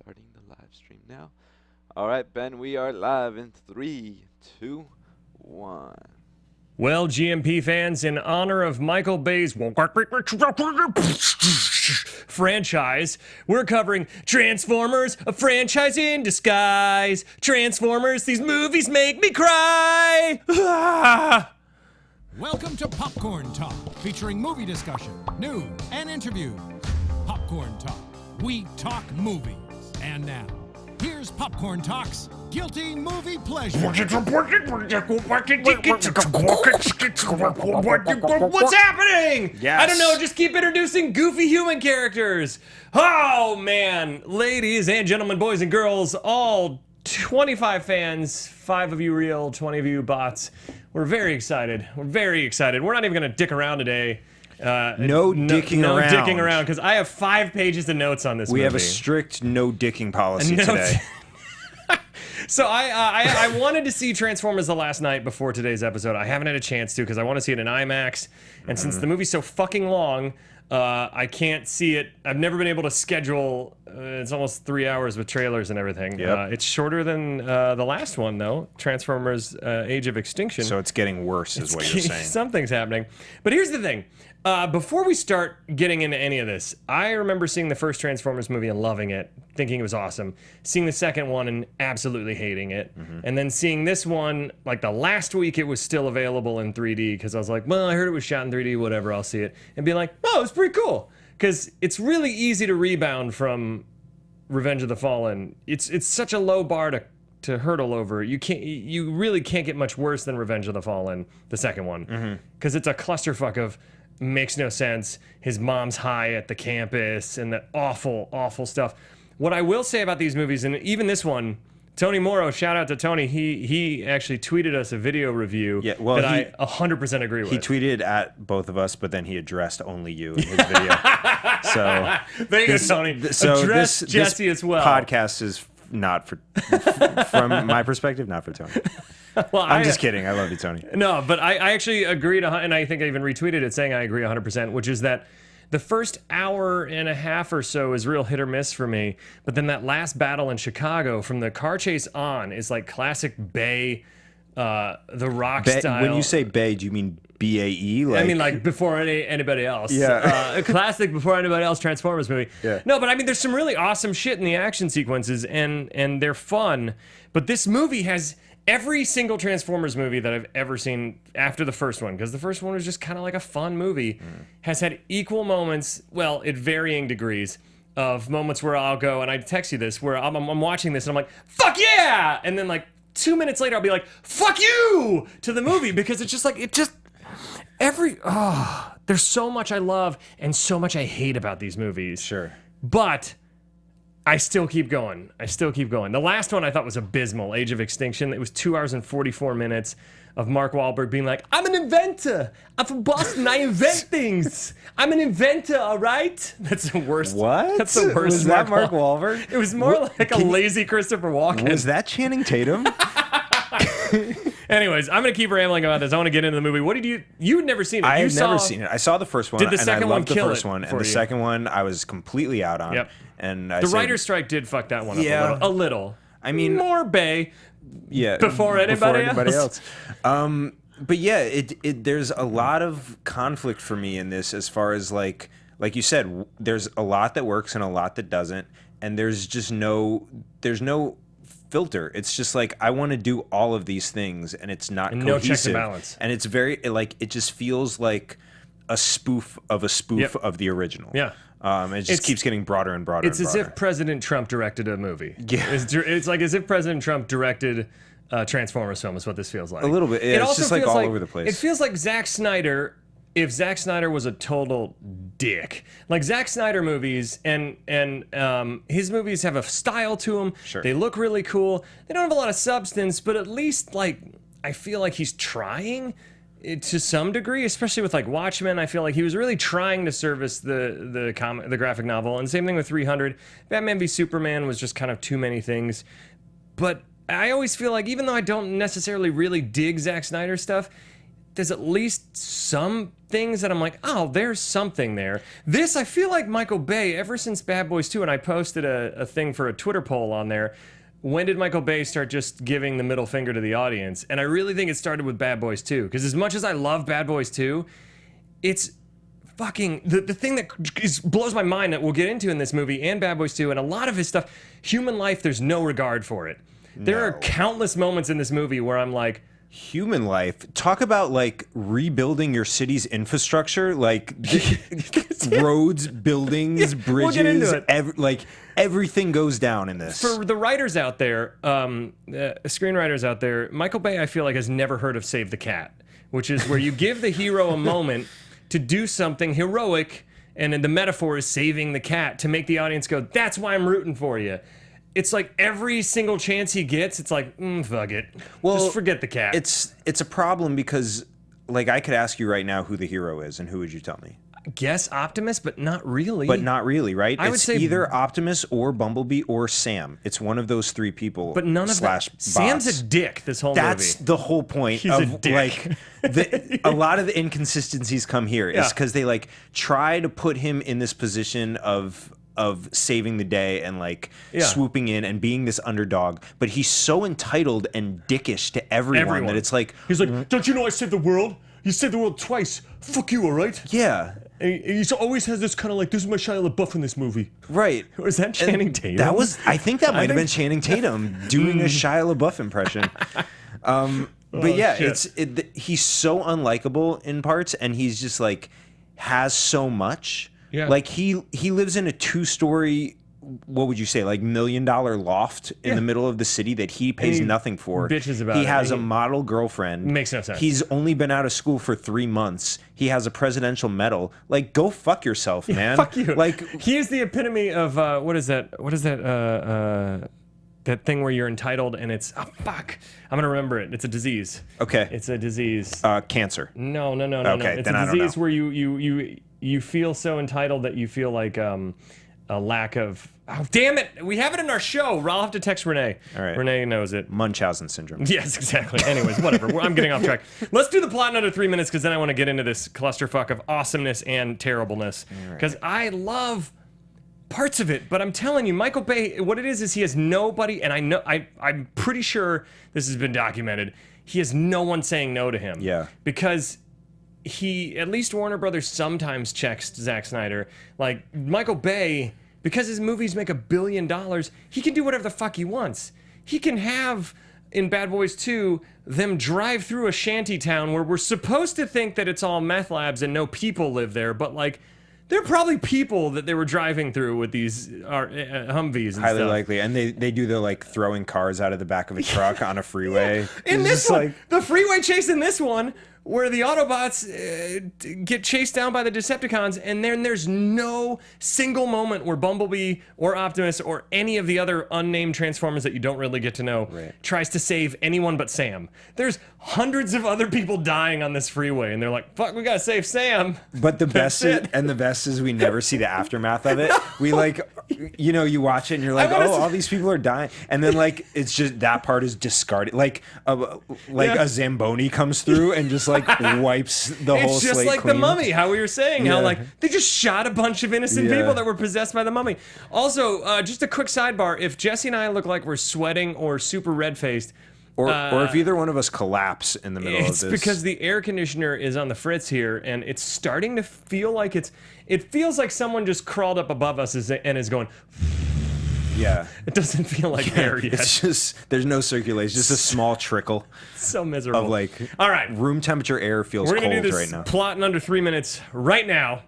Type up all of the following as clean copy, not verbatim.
starting the live stream now. All right, Ben, we are live in 3, 2, 1. Well, GMP fans, in honor of Michael Bay's franchise, we're covering Transformers, a franchise in disguise. Transformers, these movies make me cry. Welcome to Popcorn Talk, featuring movie discussion, news, and interviews. Popcorn Talk, we talk movies. And now, here's Popcorn Talk's Guilty Movie Pleasure. What's happening? Yes. I don't know, just keep introducing goofy human characters. Oh, man. Ladies and gentlemen, boys and girls, all 25 fans, 5 of you real, 20 of you bots. We're very excited. We're very excited. We're not even going to dick around today. No dicking around, because I have 5 pages of notes on this movie. We have a strict no dicking policy today. So I wanted to see Transformers the last night before today's episode. I haven't had a chance to because I want to see it in IMAX. And since the movie's so fucking long, I can't see it. I've never been able to schedule. It's almost 3 hours with trailers and everything. Yep. It's shorter than the last one, though. Transformers Age of Extinction. So it's getting worse, is what you're saying. Something's happening. But here's the thing. Before we start getting into any of this, I remember seeing the first Transformers movie and loving it, thinking it was awesome. Seeing the second one and absolutely hating it. And then seeing this one, like the last week it was still available in 3D because I was like, well, I heard it was shot in 3D, whatever, I'll see it. And being like, oh, it's pretty cool. Because it's really easy to rebound from Revenge of the Fallen. It's such a low bar to hurdle over. You really can't get much worse than Revenge of the Fallen, the second one. Because it's a clusterfuck of makes no sense. His mom's high at the campus and that awful, awful stuff. What I will say about these movies, and even this one, Tony Morrow, shout out to Tony, he actually tweeted us a video review that I 100% agree with. He tweeted at both of us, but then he addressed only you in his video. So there you go, Tony. Address Jesse as well. Podcast is not for, from my perspective, not for Tony. Well, I'm just kidding. I love you, Tony. No, but I actually agreed, and I think I even retweeted it saying I agree 100%, which is that the first hour and a half or so is real hit or miss for me, but then that last battle in Chicago, from the car chase on, is like classic Bay, The Rock style. When you say Bay, do you mean BAE? I mean, like, before anybody else. Yeah. A classic before anybody else Transformers movie. Yeah. No, but I mean, there's some really awesome shit in the action sequences, and they're fun, but this movie has every single Transformers movie that I've ever seen after the first one, because the first one was just kind of like a fun movie, has had equal moments, well, at varying degrees, of moments where I'll go, and I text you this, where I'm watching this, and I'm like, fuck yeah! And then like 2 minutes later, I'll be like, fuck you! To the movie, because it's just like, there's so much I love, and so much I hate about these movies. Sure. But I still keep going. The last one I thought was abysmal, Age of Extinction. It was 2 hours and 44 minutes of Mark Wahlberg being like, I'm an inventor. I'm from Boston. I invent things. I'm an inventor, all right? That's the worst. What? That's the worst. Was that Mark Wahlberg? It was more like a lazy Christopher Walken. Was that Channing Tatum? Anyways, I'm going to keep rambling about this. I want to get into the movie. What did you'd never seen it. I had never seen it. I saw the first one, Did the second and I one loved the kill first it one. for And the you? second one, I was completely out on. Yep. And I The said, writer's strike did fuck that one up Yeah. a little. I mean, more Bay. Yeah. Before anybody else. But yeah, there's a lot of conflict for me in this, as far as like you said, there's a lot that works and a lot that doesn't, and there's no filter. It's just like, I want to do all of these things, and it's not cohesive. No checks and balance. And it's very like, it just feels like a spoof of a spoof of the original. Yeah. It just keeps getting broader and broader. It's and as broader. if President Trump directed a movie. Yeah. It's like as if President Trump directed a Transformers film is what this feels like. A little bit. Yeah, it's just like all over the place. It feels like Zack Snyder, if Zack Snyder was a total dick. Like Zack Snyder movies and his movies have a style to them. Sure. They look really cool. They don't have a lot of substance, but at least like I feel like he's trying to some degree, especially with like Watchmen. I feel like he was really trying to service the graphic novel, and same thing with 300. Batman v Superman was just kind of too many things. But I always feel like, even though I don't necessarily really dig Zack Snyder stuff, there's at least some things that I'm like, oh, there's something there. This, I feel like Michael Bay, ever since Bad Boys 2, and I posted a thing for a Twitter poll on there, when did Michael Bay start just giving the middle finger to the audience? And I really think it started with Bad Boys 2, because as much as I love Bad Boys 2, it's fucking, the thing that blows my mind that we'll get into in this movie and Bad Boys 2 and a lot of his stuff, human life, there's no regard for it. There are countless moments in this movie where I'm like, human life. Talk about like rebuilding your city's infrastructure, like roads, buildings, bridges. We'll get into it. Like everything goes down in this. For the writers out there, screenwriters out there, Michael Bay, I feel like, has never heard of Save the Cat, which is where you give the hero a moment to do something heroic, and the metaphor is saving the cat to make the audience go, that's why I'm rooting for you. It's like every single chance he gets, it's like, fuck it. Well, just forget the cat. It's a problem because, like, I could ask you right now who the hero is, and who would you tell me? Guess Optimus, but not really. But not really, right? I would say either Optimus or Bumblebee or Sam. It's one of those three people. But none of that. Sam's a dick this whole movie. That's the whole point. He's a dick. Like, a lot of the inconsistencies come here is because they like try to put him in this position of saving the day and like swooping in and being this underdog, but he's so entitled and dickish to everyone that it's like, he's like, don't you know I saved the world? You saved the world twice. Fuck you, all right? Yeah. And he always has this kind of like, this is my Shia LaBeouf in this movie. Right. Was that Channing Tatum? That was, I think that might have been Channing Tatum doing a Shia LaBeouf impression. But yeah, he's so unlikable in parts, and he's just like has so much. Yeah. Like he lives in a 2-story, what would you say, like $1 million loft in the middle of the city that he pays nothing for. Bitches about he it. has a model girlfriend. Makes no sense. He's only been out of school for 3 months. He has a presidential medal. Like, go fuck yourself, man. Fuck you. Like, he is the epitome of what is that? What is that? That thing where you're entitled and it's fuck. I'm gonna remember it. It's a disease. Okay. It's a disease. Cancer. No. Okay, It's then a I don't disease know. where you feel so entitled that you feel like a lack of. Oh damn it! We have it in our show. I'll have to text Renee. All right. Renee knows it. Munchausen syndrome. Yes, exactly. Anyways, whatever. I'm getting off track. Let's do the plot in under 3 minutes because then I want to get into this clusterfuck of awesomeness and terribleness because I love parts of it, but I'm telling you, Michael Bay, what it is he has nobody, and I'm pretty sure this has been documented. He has no one saying no to him. Yeah. Because at least Warner Brothers sometimes checks Zack Snyder. Like Michael Bay, because his movies make $1 billion, he can do whatever the fuck he wants. He can have in Bad Boys 2 them drive through a shanty town where we're supposed to think that it's all meth labs and no people live there, but like. There are probably people that they were driving through with these Humvees and Highly stuff. likely. And they do the like throwing cars out of the back of a truck on a freeway. In this one, the freeway chase in this one, where the Autobots get chased down by the Decepticons, and then there's no single moment where Bumblebee or Optimus or any of the other unnamed Transformers that you don't really get to know tries to save anyone but Sam. There's hundreds of other people dying on this freeway, and they're like, fuck, we gotta save Sam. But the best is we never see the aftermath of it. We like, you watch it and you're like, all these people are dying, and then like it's just that part is discarded. Like a Zamboni comes through and just like wipes the whole slate It's just like clean. the Mummy, how we were saying, how like they just shot a bunch of innocent people that were possessed by the Mummy. Also, just a quick sidebar: if Jesse and I look like we're sweating or super red-faced. Or if either one of us collapse in the middle of this. It's because the air conditioner is on the fritz here, and it's starting to feel like it feels like someone just crawled up above us and is going. Yeah. It doesn't feel like air yet. It's just, there's no circulation, just a small trickle. So miserable. Of like, all right, room temperature air feels cold right now. We're going to do this plot in under 3 minutes right now.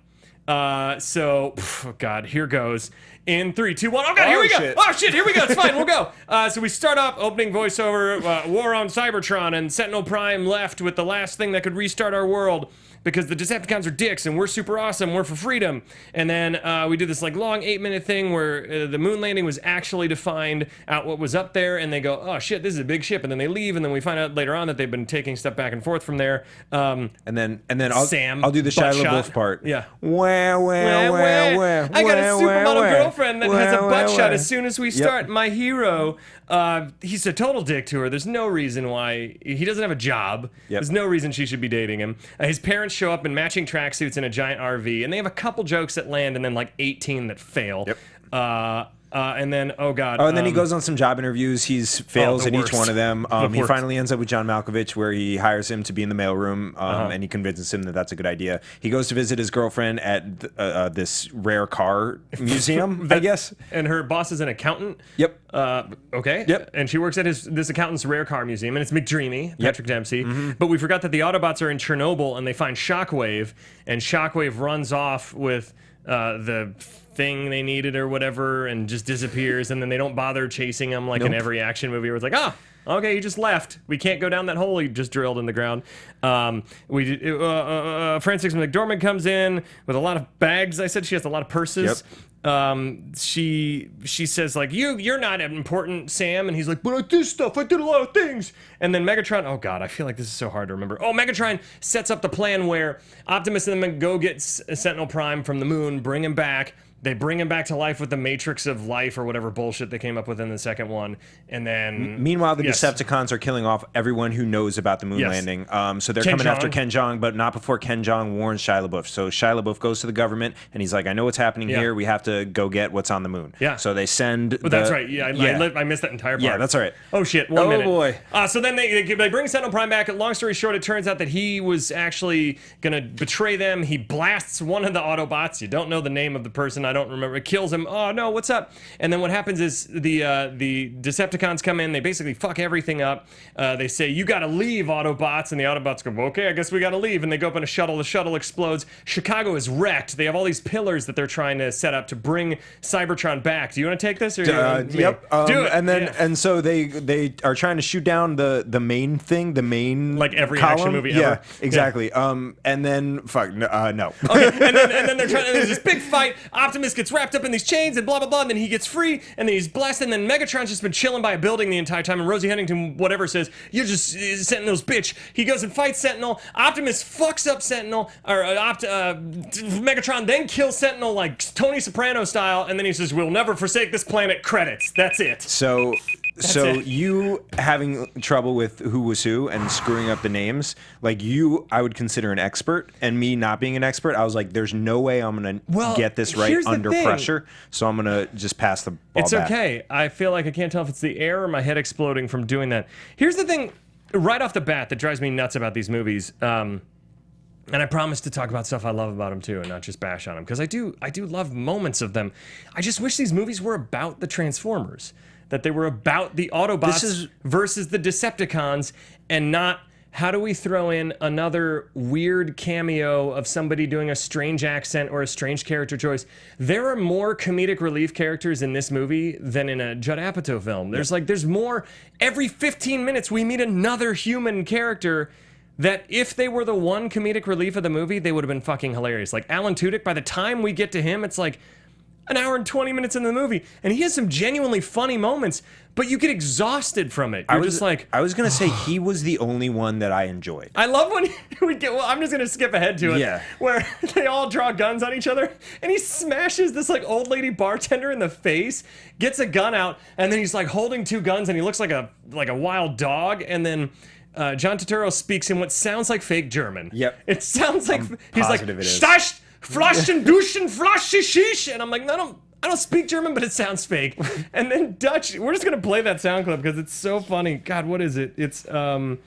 God, here goes. In 3, 2, 1. Oh, God, here we go. Shit. Oh, shit, here we go. It's fine. We'll go. So we start off opening voiceover, war on Cybertron, and Sentinel Prime left with the last thing that could restart our world. because the Decepticons are dicks and we're super awesome, we're for freedom. And then we do this like long 8-minute thing where the moon landing was actually to find out what was up there, and they go, oh shit, this is a big ship, and then they leave, and then we find out later on that they've been taking stuff back and forth from there. And then I'll do the butt Shia LaBeouf shot. part. Yeah. Where, I got a supermodel girlfriend that has a butt shot where. as soon as we start. My hero, he's a total dick to her. There's no reason why. He doesn't have a job. Yep. There's no reason she should be dating him. His parents show up in matching tracksuits in a giant RV, and they have a couple jokes that land and then like 18 that fail. Yep. And then, oh god. Oh, and then he goes on some job interviews. He fails at each worst. one of them. He worst. finally ends up with John Malkovich, where he hires him to be in the mailroom, and he convinces him that that's a good idea. He goes to visit his girlfriend at this rare car museum, I guess. And her boss is an accountant. Yep. Okay. Yep. And she works at this accountant's rare car museum, and it's McDreamy, Patrick Dempsey. But we forgot that the Autobots are in Chernobyl, and they find Shockwave, and Shockwave runs off with the thing they needed or whatever, and just disappears, and then they don't bother chasing him like in every action movie where it's like, okay, he just left. We can't go down that hole he just drilled in the ground. Frances McDormand comes in with a lot of bags. I said she has a lot of purses. Yep. She says like, you're not important, Sam, and he's like, but I did stuff. I did a lot of things. And then Megatron, oh god, I feel like this is so hard to remember. Oh, Megatron sets up the plan where Optimus and them go get Sentinel Prime from the moon, bring him back. They bring him back to life with the Matrix of Life or whatever bullshit they came up with in the second one. And then... Meanwhile, the Decepticons are killing off everyone who knows about the moon landing. So they're coming after Ken Jeong, but not before Ken Jeong warns Shia LaBeouf. So Shia LaBeouf goes to the government, and he's like, I know what's happening here. We have to go get what's on the moon. Yeah. So they send... that's right. Yeah, I missed that entire part. Yeah, that's all right. Oh, shit. 1 minute. Oh, boy. So then they bring Sentinel Prime back. Long story short, it turns out that he was actually going to betray them. He blasts one of the Autobots. You don't know the name of the person. I don't remember. It kills him. Oh no, what's up? And then what happens is the Decepticons come in. They basically fuck everything up. They say, you gotta leave, Autobots. And the Autobots go, okay, I guess we gotta leave. And they go up in a shuttle. The shuttle explodes. Chicago is wrecked. They have all these pillars that they're trying to set up to bring Cybertron back. Do you want to take this? Or yep. Do it. And then and so they are trying to shoot down the main thing, the main like every column. action movie ever. Yeah, exactly. Yeah. And then no. Okay, and then they're trying. There's this big fight. Optimus gets wrapped up in these chains and blah blah blah. And then he gets free, and then he's blasted. And then Megatron's just been chilling by a building the entire time. And Rosie Huntington, whatever, says, "You're just Sentinel's bitch." He goes and fights Sentinel. Optimus fucks up Sentinel, or Megatron then kills Sentinel like Tony Soprano style. And then he says, "We'll never forsake this planet." Credits. That's it. So you having trouble with who was who and screwing up the names, like I would consider an expert, and me not being an expert, I was like, there's no way I'm gonna get this right under pressure, so I'm gonna just pass the ball It's back. okay. I feel like I can't tell if it's the air or my head exploding from doing that. Here's the thing, right off the bat, that drives me nuts about these movies. And I promise to talk about stuff I love about them too, and not just bash on them, because I do love moments of them. I just wish these movies were about the Transformers, that they were about the Autobots versus the Decepticons, and not how do we throw in another weird cameo of somebody doing a strange accent or a strange character choice. There are more comedic relief characters in this movie than in a Judd Apatow film. There's more. Every 15 minutes we meet another human character that if they were the one comedic relief of the movie, they would have been fucking hilarious. Like Alan Tudyk, by the time we get to him, it's like an hour and 20 minutes in the movie, and he has some genuinely funny moments, but you get exhausted from it. You're just like... I was going to say he was the only one that I enjoyed. I love when we get... Well, I'm just going to skip ahead to it. Yeah. Where they all draw guns on each other, and he smashes this like old lady bartender in the face, gets a gun out, and then he's like holding two guns, and he looks like a wild dog, and then... John Turturro speaks in what sounds like fake German. Yep. It sounds like... He's like... It is. Stasht! Flaschen, duschen, flasche, shish. And I'm like, no, I don't speak German, but it sounds fake. And then Dutch, we're just gonna play that sound clip because it's so funny. God, what is it? It's oh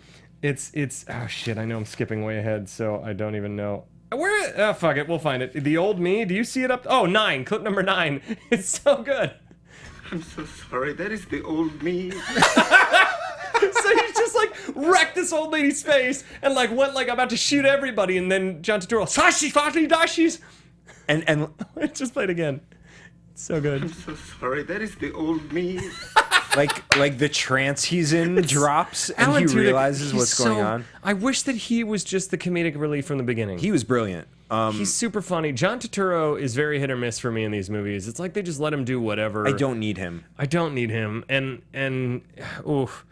shit, I know I'm skipping way ahead, so I don't even know. Fuck it, we'll find it. The Old Me, do you see it up? Oh, 9, clip number 9. It's so good. I'm so sorry, that is the old me. So he's just like wrecked this old lady's face and like went like about to shoot everybody, and then John Turturro, Sashi, Fashi, Dashis. And Just play it again. It's so good. I'm so sorry, that is the old me. like the trance he's in drops and Alan he Tudyk, realizes he's what's going on. I wish that he was just the comedic relief from the beginning. He was brilliant. He's super funny. John Turturro is very hit or miss for me in these movies. It's like they just let him do whatever. I don't need him. And oof.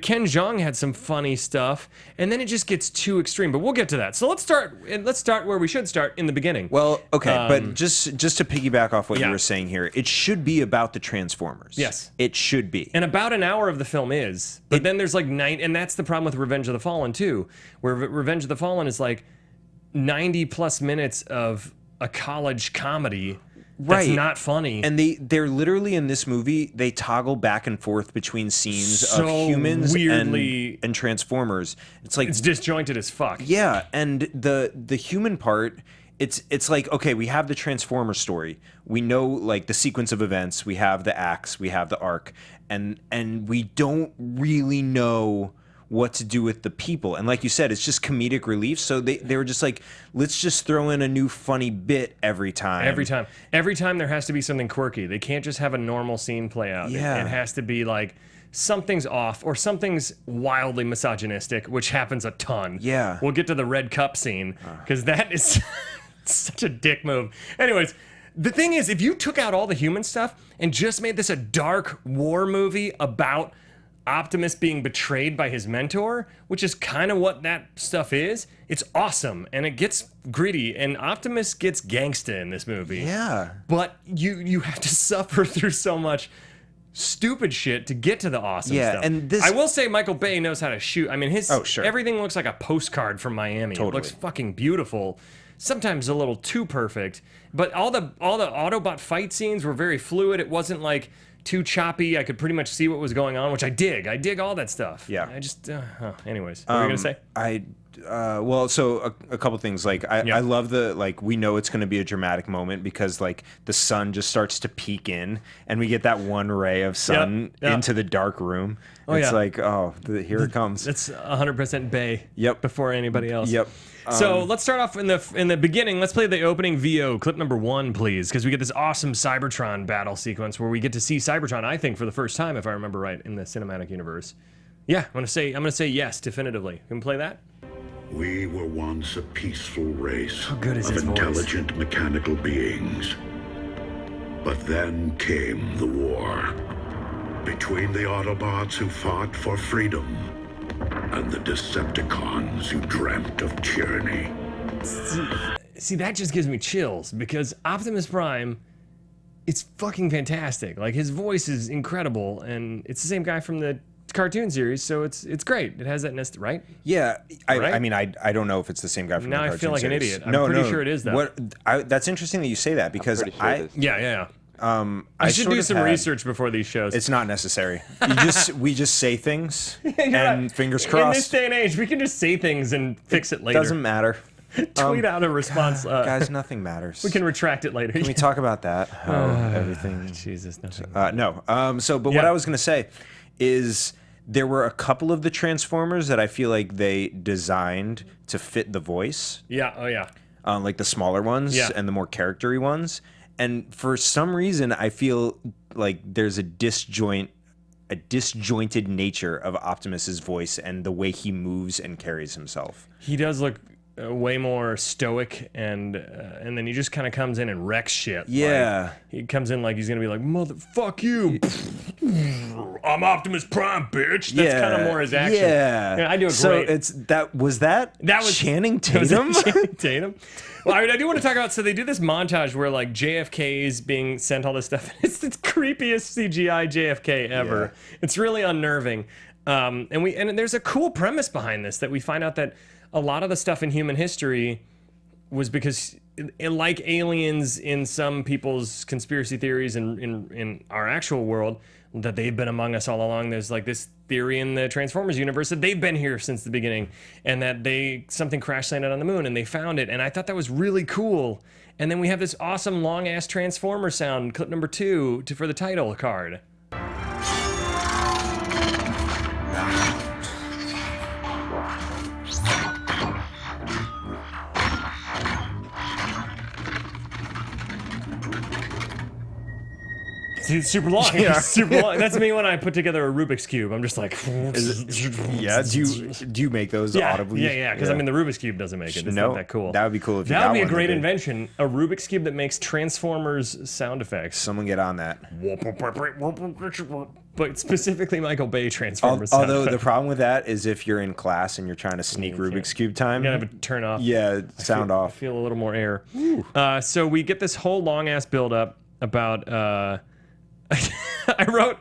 Ken Jeong had some funny stuff, and then it just gets too extreme. But we'll get to that. So let's start where we should start, in the beginning. Well, okay, but just to piggyback off what yeah. you were saying here, it should be about the Transformers. Yes. It should be. And about an hour of the film is. But then there's like 9, and that's the problem with Revenge of the Fallen too, where Revenge of the Fallen is like 90 plus minutes of a college comedy. That's not funny. And they're literally in this movie, they toggle back and forth between scenes of So humans weirdly- and Transformers. It's like It's disjointed as fuck. yeah, and the human part, it's like, okay, we have the Transformer story. We know like the sequence of events, we have the acts, we have the arc, and we don't really know what to do with the people. And like you said, it's just comedic relief. So they were just like, let's just throw in a new funny bit every time. Every time there has to be something quirky. They can't just have a normal scene play out. Yeah. It has to be like something's off or something's wildly misogynistic, which happens a ton. Yeah. We'll get to the red cup scene because that is such a dick move. Anyways, the thing is, if you took out all the human stuff and just made this a dark war movie about Optimus being betrayed by his mentor, which is kind of what that stuff is, it's awesome, and it gets gritty, and Optimus gets gangsta in this movie. Yeah. But you have to suffer through so much stupid shit to get to the awesome stuff. And this, I will say Michael Bay knows how to shoot. I mean, sure. everything looks like a postcard from Miami. Totally. It looks fucking beautiful. Sometimes a little too perfect, but all the Autobot fight scenes were very fluid. It wasn't like too choppy. I could pretty much see what was going on, which I dig. I dig all that stuff. Yeah. I just, anyways, what were you gonna say? Well, so a couple things. Like, I love the, like, we know it's going to be a dramatic moment because, like, the sun just starts to peek in and we get that one ray of sun into the dark room. It's like, here it comes. It's 100% Bay. Yep. Before anybody else. Yep. So let's start off in the beginning. Let's play the opening VO, clip number 1, please, because we get this awesome Cybertron battle sequence where we get to see Cybertron, I think, for the first time, if I remember right, in the cinematic universe. Yeah, I'm gonna say yes, definitively. Can we play that? We were once a peaceful race good is of his voice? intelligent mechanical beings. But then came the war between the Autobots who fought for freedom and the Decepticons who dreamt of tyranny. See, that just gives me chills because Optimus Prime, it's fucking fantastic. Like, his voice is incredible, and it's the same guy from the cartoon series, so it's great. It has that nest, right? Yeah, Right? I mean, I don't know if it's the same guy from Now the I cartoon feel like an series. idiot. I'm pretty sure it is, though. That's interesting that you say that because Pretty sure it is. Yeah. I should sort do of some had- research before these shows. It's not necessary. We just say things and right. fingers In this crossed. day and age, we can just say things and fix it later. Doesn't matter. Tweet out a response. Guys, nothing matters. we can retract it later. Can we talk about that? How everything. Jesus, nothing. No. But what I was gonna say is there were a couple of the Transformers that I feel like they designed to fit the voice. Yeah. Oh yeah. Like the smaller ones Yeah. and the more charactery ones. And for some reason, I feel like there's a disjointed nature of Optimus's voice and the way he moves and carries himself. He does look way more stoic, and then he just kind of comes in and wrecks shit. Yeah. Like, he comes in like he's gonna be like, "Motherfuck you, I'm Optimus Prime, bitch." That's kind of more his action. Yeah. I do a So great. that was Channing Was Tatum. that Channing Tatum? Well, I do want to talk about. So they do this montage where like JFK is being sent all this stuff. It's the creepiest CGI JFK ever. Yeah. It's really unnerving. And there's a cool premise behind this that we find out that a lot of the stuff in human history was because, like aliens in some people's conspiracy theories and in our actual world, that they've been among us all along. There's like this theory in the Transformers universe that they've been here since the beginning, and that something crash landed on the moon and they found it. And I thought that was really cool. And then we have this awesome long ass Transformer sound, clip number 2 for the title card. It's super long. Yeah. It's super long. That's me when I put together a Rubik's Cube. I'm just like... Yeah, do you make those audibly? Yeah, because I mean, the Rubik's Cube doesn't make it. It's not that cool. That would be cool if you That got would be a one great that did. invention. A Rubik's Cube that makes Transformers sound effects. Someone get on that. But specifically Michael Bay Transformers sound Although the effects. problem with that is if you're in class and you're trying to sneak Rubik's Cube time. You gotta have it turn off. Yeah, sound I off. feel a little more air. So we get this whole long ass build up about. I wrote,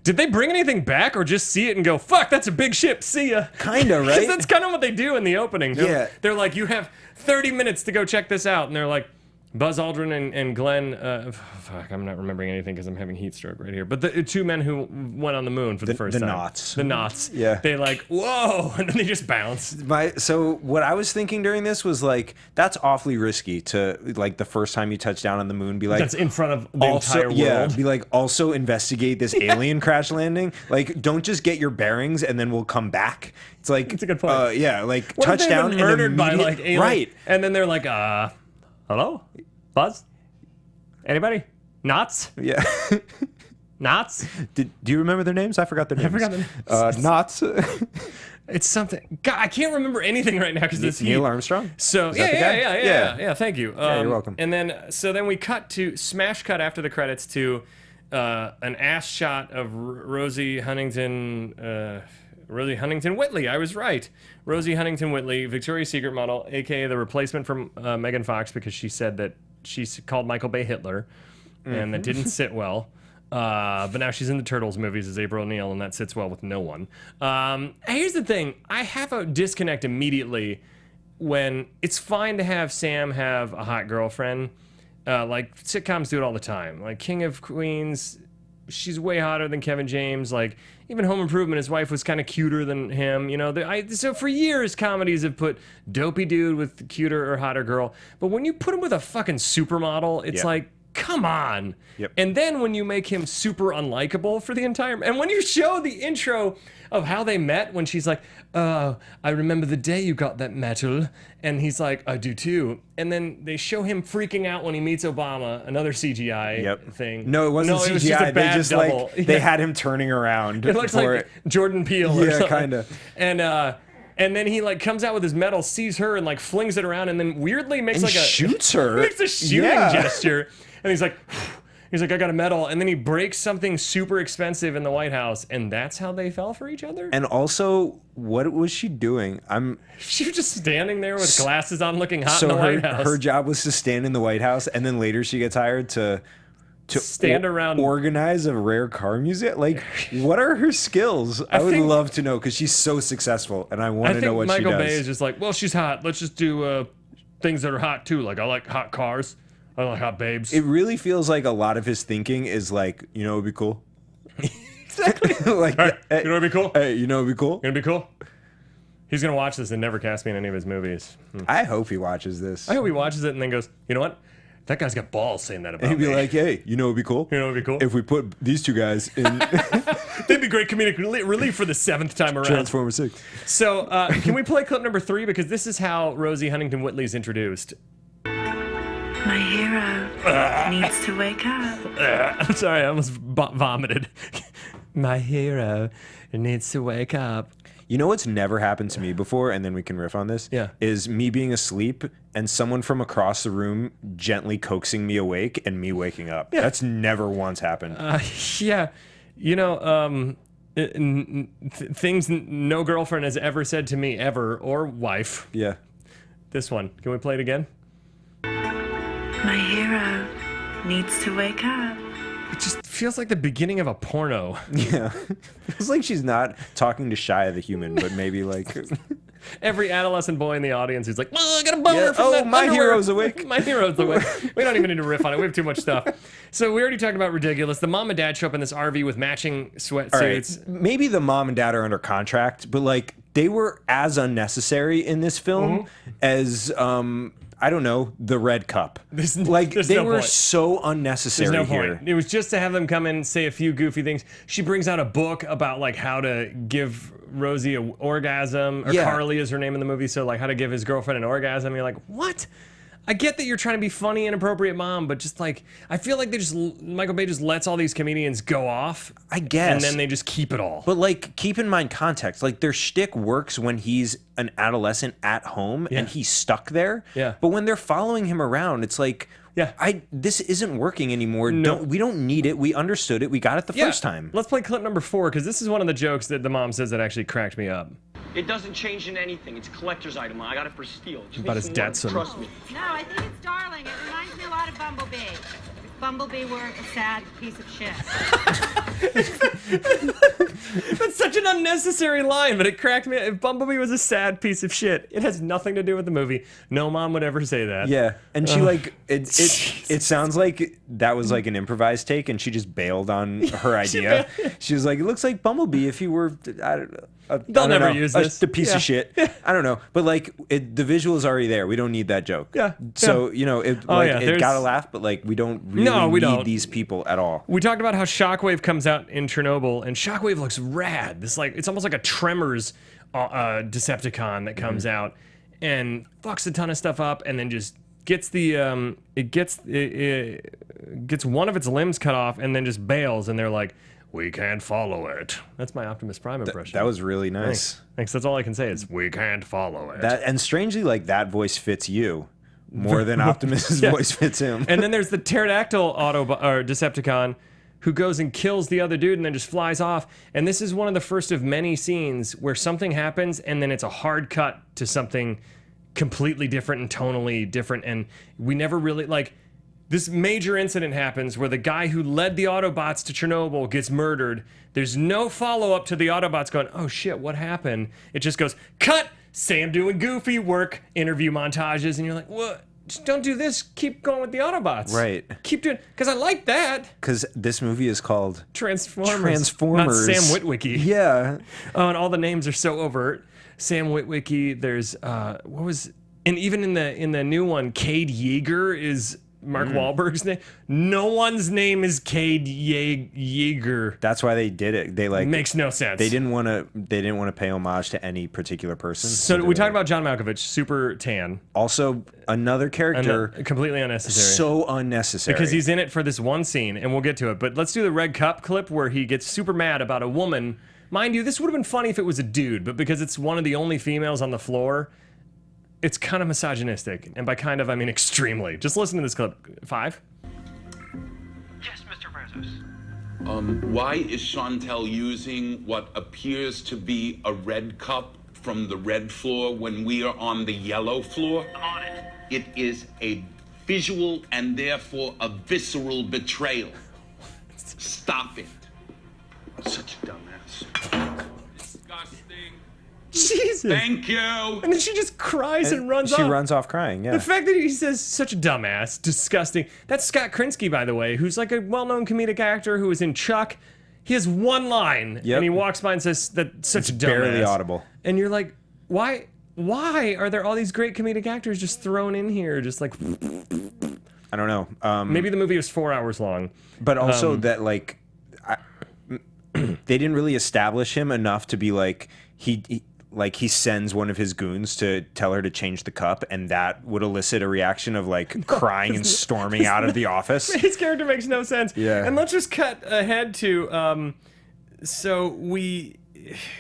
did they bring anything back or just see it and go, fuck, that's a big ship, see ya? Kinda, right? 'Cause that's kind of what they do in the opening. They're like, you have 30 minutes to go check this out. And they're like, Buzz Aldrin and Glenn, fuck, I'm not remembering anything because I'm having heat stroke right here. But the two men who went on the moon for the first time. Knots. The Knots. Yeah. They like, whoa, and then they just bounce. So what I was thinking during this was like, that's awfully risky to like the first time you touch down on the moon, be like, That's in front of the entire world. Yeah, be like, also investigate this alien crash landing. Like, don't just get your bearings and then we'll come back. It's like, That's a good point. Yeah, like What if they've touchdown been and murdered by like aliens? right. And then they're like, hello? Buzz? Anybody? Knots? Yeah. Knots? Do you remember their names? I forgot their names. forgot their names. Knots. It's something. God, I can't remember anything right now because this Neil heat. Armstrong. So that the guy? yeah. Thank you. you're welcome. And then we cut to smash cut after the credits to an ass shot of Rosie Huntington-Whiteley. I was right. Rosie Huntington-Whiteley, Victoria's Secret model, aka the replacement from Megan Fox, because she said that she called Michael Bay Hitler, and that didn't sit well. But now she's in the Turtles movies as April O'Neil, and that sits well with no one. Here's the thing. I have a disconnect immediately when it's fine to have Sam have a hot girlfriend. Like, sitcoms do it all the time. Like, King of Queens, she's way hotter than Kevin James. Like, even Home Improvement, his wife was kind of cuter than him. You know, so for years, comedies have put dopey dude with cuter or hotter girl. But when you put him with a fucking supermodel, it's like, come on. Yep. And then when you make him super unlikable for the entire... And when you show the intro of how they met, when she's like, I remember the day you got that medal. And he's like, I do too. And then they show him freaking out when he meets Obama, another CGI thing. No, it wasn't CGI. It was just a bad they just double. they had him turning around. It looks like Jordan Peele or Yeah, something. kinda. And then he like comes out with his medal, sees her, and like flings it around, and then weirdly makes And like a shoots her. makes a shooting Yeah. gesture, and he's like, I got a medal, and then he breaks something super expensive in the White House, and that's how they fell for each other. And also, what was she doing? She was just standing there with glasses on, looking hot So in the White House. her job was to stand in the White House, and then later she gets hired to stand around, organize a rare car museum. Like, what are her skills? I would think- love to know because she's so successful, and I want to know what Michael she does. Bay is just like, well, she's hot. Let's just do things that are hot too. Like, I like hot cars. I like hot babes. It really feels like a lot of his thinking is like, you know, it'd be cool. Exactly. Like, Hey, you know what'd be cool? Hey, you know, it'd be cool. Gonna be cool. He's gonna watch this and never cast me in any of his movies. I hope he watches this. I hope he watches it and then goes, you know what? That guy's got balls saying that about He'd be me. like, hey, you know, it'd be cool. You know, it'd be cool. If we put these two guys in They'd be great comedic relief for the 7th time around. Transformers 6. So, can we play clip number 3? Because this is how Rosie Huntington-Whiteley is introduced. My hero needs to wake up. I'm sorry, I almost vomited. My hero needs to wake up. You know what's never happened to me before, and then we can riff on this? Yeah. Is me being asleep and someone from across the room gently coaxing me awake and me waking up. Yeah. That's never once happened. Yeah. You know, things no girlfriend has ever said to me, ever, or wife. Yeah. This one. Can we play it again? My hero needs to wake up. It just feels like the beginning of a porno. Yeah. It's like she's not talking to Shia the human, but maybe like... Every adolescent boy in the audience who's like, oh, I got a boner from oh, that my underwear." hero's awake. My hero's awake. We don't even need to riff on it. We have too much stuff. So we already talked about ridiculous. The mom and dad show up in this RV with matching sweatsuits. All right. Maybe the mom and dad are under contract, but like they were as unnecessary in this film as I don't know, the red cup. There's they no were point. so unnecessary There's no here. point. It was just to have them come in, say a few goofy things. She brings out a book about like how to give Rosie an orgasm, or Yeah. Carly is her name in the movie. So like how to give his girlfriend an orgasm. You're like, what? I get that you're trying to be funny and appropriate mom, but just like, I feel like Michael Bay just lets all these comedians go off. I guess. And then they just keep it all. But like, keep in mind context. Like, their shtick works when he's an adolescent at home and he's stuck there. Yeah. But when they're following him around, it's like, this isn't working anymore. No. We don't need it. We understood it. We got it the first time. Let's play clip number 4, because this is one of the jokes that the mom says that actually cracked me up. It doesn't change in anything. It's a collector's item. I got it for steel. Just About makes his me wanna Datsun. Trust me. No, I think it's darling. It reminds me a lot of Bumblebee. If Bumblebee were a sad piece of shit. That's such an unnecessary line, but it cracked me. If Bumblebee was a sad piece of shit, it has nothing to do with the movie. No mom would ever say that. Yeah, and she like it sounds like that was like an improvised take, and she just bailed on her idea. She was like, "It looks like Bumblebee if he were, I don't know, They'll never use this. a piece of shit." I don't know, but like the visual is already there. We don't need that joke. Yeah. So you know, it got a laugh, but like we don't really need these people at all. We talked about how Shockwave comes out in Chernobyl, and Shockwave looks rad. This like it's almost like a Tremors Decepticon that comes out and fucks a ton of stuff up, and then just gets it gets one of its limbs cut off, and then just bails. And they're like, "We can't follow it." That's my Optimus Prime impression. That was really nice. Thanks. That's all I can say is we can't follow it. And strangely, like that voice fits you more than Optimus's voice fits him. And then there's the pterodactyl Decepticon who goes and kills the other dude and then just flies off. And this is one of the first of many scenes where something happens and then it's a hard cut to something completely different and tonally different. And we never really, like, this major incident happens where the guy who led the Autobots to Chernobyl gets murdered. There's no follow-up to the Autobots going, "Oh shit, what happened?" It just goes, cut! Sam doing goofy work, interview montages, and you're like, what? Just don't do this. Keep going with the Autobots. Right. Keep doing, because I like that. Because this movie is called Transformers. Not Sam Witwicky. Yeah. Oh, and all the names are so overt. Sam Witwicky. There's and even in the new one, Cade Yeager is Mark Wahlberg's name. No one's name is Cade Yeager. That's why they did it. They like makes no sense. They didn't want to pay homage to any particular person. So we talked about John Malkovich, super tan. Also, another character completely unnecessary. So unnecessary because he's in it for this one scene, and we'll get to it. But let's do the red cup clip where he gets super mad about a woman. Mind you, this would have been funny if it was a dude, but because it's one of the only females on the floor, it's kind of misogynistic. And by kind of, I mean extremely. Just listen to this clip. 5? Yes, Mr. Francis. Why is Chantel using what appears to be a red cup from the red floor when we are on the yellow floor? I'm on it. It is a visual and therefore a visceral betrayal. Stop it. Such a dumbass. Disgusting. Jesus. Thank you. And then she just cries and runs off. She runs off crying, yeah. The fact that he says such a dumbass, disgusting. That's Scott Krinsky, by the way, who's like a well-known comedic actor who was in Chuck. He has one line, and he walks by and says that such a dumbass. Barely audible. And you're like, why are there all these great comedic actors just thrown in here? Just like, I don't know. Maybe the movie was 4 hours long. But also that like, they didn't really establish him enough to be like, he sends one of his goons to tell her to change the cup, and that would elicit a reaction of like crying and storming out of the office. His character makes no sense. Yeah. And let's just cut ahead to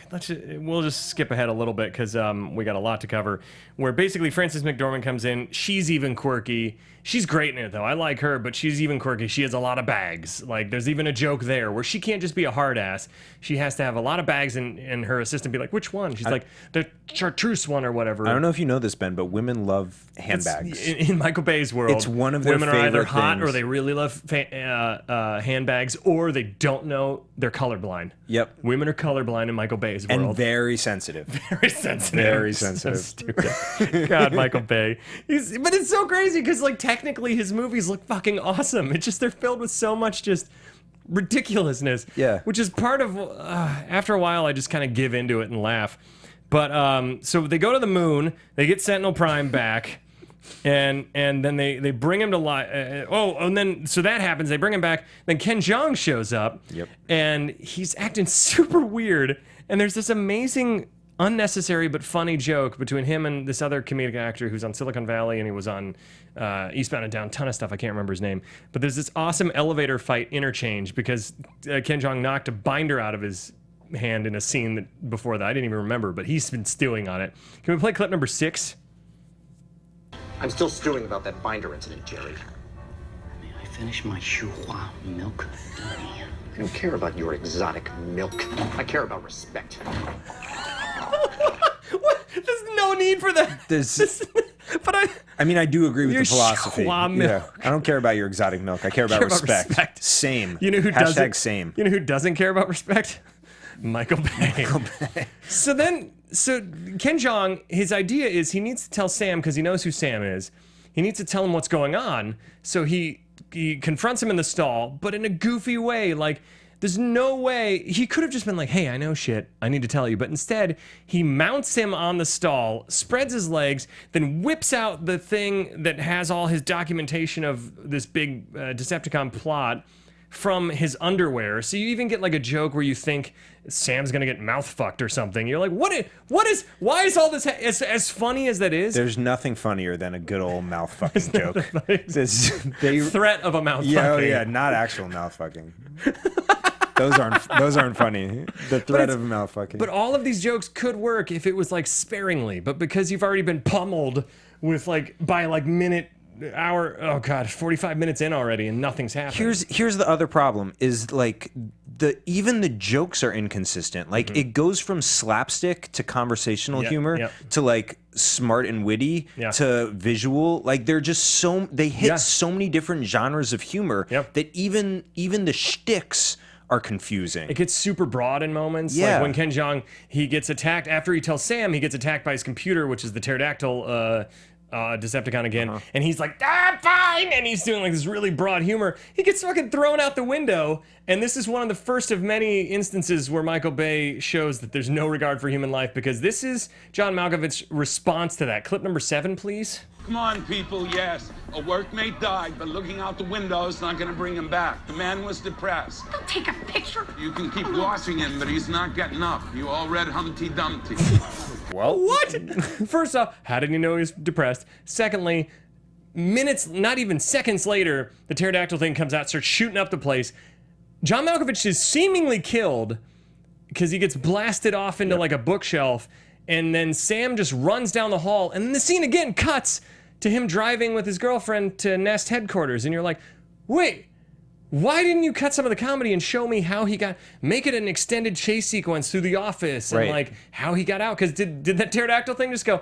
we'll just skip ahead a little bit because we got a lot to cover. Where basically Frances McDormand comes in. She's even quirky. She's great in it though. I like her, but she's even quirky. She has a lot of bags. Like there's even a joke there where she can't just be a hard ass. She has to have a lot of bags, and her assistant be like, "Which one?" She's like, "The chartreuse one or whatever." I don't know if you know this, Ben, but women love handbags. In Michael Bay's world, it's one of their women are either favorite hot things. or they really love handbags, or they don't know they're colorblind. Yep. Women are colorblind in Michael Bay's world. And very sensitive. Very sensitive. Very sensitive. So stupid. God, Michael Bay. But it's so crazy because, like, technically his movies look fucking awesome. It's just they're filled with so much just ridiculousness. Yeah. Which is part of, after a while, I just kind of give into it and laugh. But, so they go to the moon, they get Sentinel Prime back, and then they bring him to life. And then, so that happens, they bring him back, then Ken Jeong shows up, Yep. and he's acting super weird, and there's this amazing unnecessary but funny joke between him and this other comedic actor who's on Silicon Valley, and he was on Eastbound and Down, ton of stuff. I can't remember his name. But there's this awesome elevator fight interchange because Ken Jeong knocked a binder out of his hand in a scene that before that I didn't even remember, but he's been stewing on it. Can we play clip number 6? I'm still stewing about that binder incident, Jerry. May I finish my Shuhua milk? I don't care about your exotic milk. I care about respect. What? There's no need for that. But I mean, I do agree with the philosophy. Milk. Yeah. I don't care about your exotic milk. I care about respect. Same. You know who doesn't? Same. You know who doesn't care about respect? Michael Bay. So Ken Jeong, his idea is he needs to tell Sam, because he knows who Sam is. He needs to tell him what's going on. So he confronts him in the stall, but in a goofy way. Like, there's no way he could have just been like, "Hey, I know shit. I need to tell you." But instead, he mounts him on the stall, spreads his legs, then whips out the thing that has all his documentation of this big Decepticon plot from his underwear. So you even get like a joke where you think Sam's gonna get mouth fucked or something. You're like, why is all this as funny as that is? There's nothing funnier than a good old mouth fucking joke. Threat of a mouth fucking. Oh yeah, not actual mouth fucking. Those aren't funny. The threat of mouth fucking. But all of these jokes could work if it was like sparingly, but because you've already been pummeled with by hour, 45 minutes in already and nothing's happened. Here's the other problem is like even the jokes are inconsistent. Like it goes from slapstick to conversational humor to like smart and witty to visual. Like they're just they hit so many different genres of humor that even the shticks are confusing. It gets super broad in moments. Yeah. Like when Ken Jeong, he gets attacked after he tells Sam he gets attacked by his computer, which is the pterodactyl Decepticon again, and he's like, "I'm fine," and he's doing like this really broad humor. He gets fucking thrown out the window, and this is one of the first of many instances where Michael Bay shows that there's no regard for human life, because this is John Malkovich's response to that. Clip number 7, please. Come on, people, yes. A workmate died, but looking out the window is not going to bring him back. The man was depressed. Don't take a picture. You can keep watching him, but he's not getting up. You all read Humpty Dumpty. Well, what? First off, how did he know he was depressed? Secondly, minutes, not even seconds later, the pterodactyl thing comes out, starts shooting up the place. John Malkovich is seemingly killed because he gets blasted off into like a bookshelf, and then Sam just runs down the hall, and then the scene again cuts to him driving with his girlfriend to Nest headquarters, and you're like, wait, why didn't you cut some of the comedy and show me how he make it an extended chase sequence through the office and like how he got out? Because did that pterodactyl thing just go,